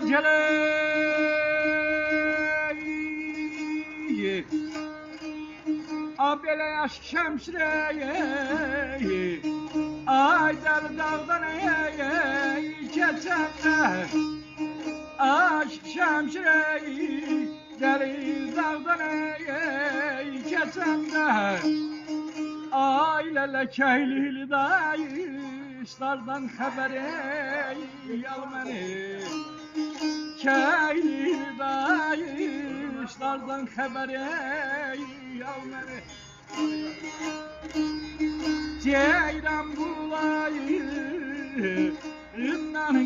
geley Abele yaş şemşireye Ay deli dağdan geçenler Aşk şemşireye Deli dağdan geçenler Ailele keylili dayışlardan haberi al beni Keylili dayışlardan haberi al beni Ceyran bulayından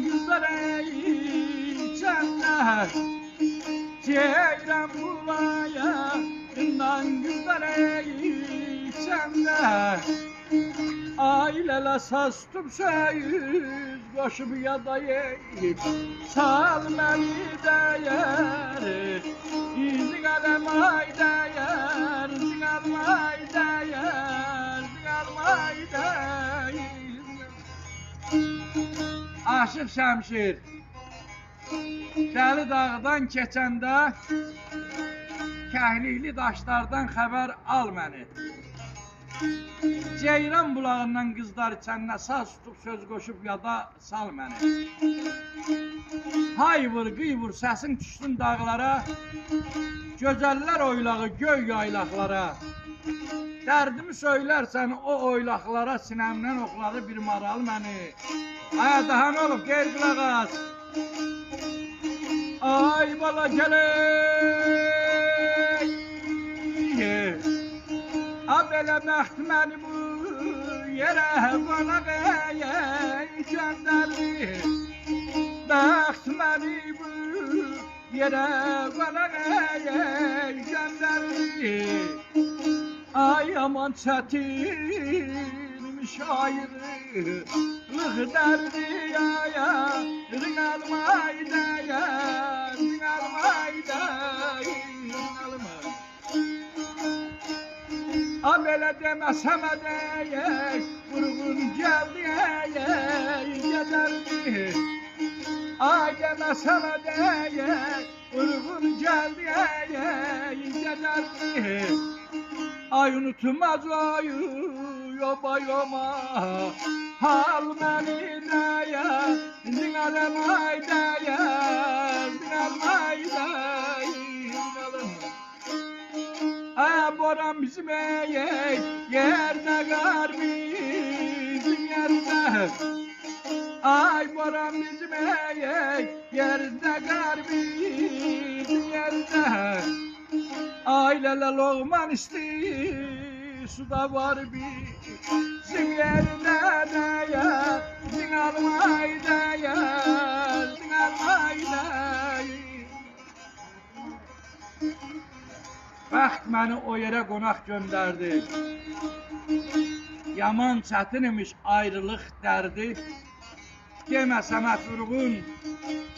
güzele içenler Ceyran bulayından güzele içenler Aileler saz tutup söz koşup yadayıp Sal beni değer İzin alem ay değer İzin alem ay değer İzin alem ay değer Aşık Şemşir Dəli dağdan keçəndə Kəhlikli daşlardan xəbər al məni Ceyran bulağından qızlar içəndə saz tutub söz qoşub yada sal məni Hay vur, qıy vur, səsin düşsün dağlara Gözəllər oylağı göy yaylaqlara Dərdimi söylərsən o oylaqlara Sinəmdən oxladı bir maral məni Aya daha nə olub, qeyr qulaq az Ay bala gəley Abelə bəxt məni bu yerə qonaq göndərdi Bəxt məni bu yerə qonaq göndərdi Ay aman çətinmiş ayrılıq dərdi aya Rinalmay dəyər, rinalmay dəyər Abelə deməsəm edəyək, vurğun gəldi gedərdi Ay deməsəm edəyək, vurğun gəldi gedərdi Ay unutmaz ay yoba yoma Hal məni dəyər, dinaləm ay dəyər Dinalmay dəyər Boran bizim yerde kar bizim yerde Ay boran bizim yerde kar bizim yerde Ailele loğman isti suda var bizim yerde değer Dinalmay değer Dinalmay değer Bəxt məni o yerə qonaq göndərdi Yaman çətin imiş ayrılıq dərdi Demə Səməd Vurğun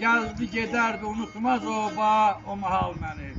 Gəldi gedərdi unutmaz o mahal məni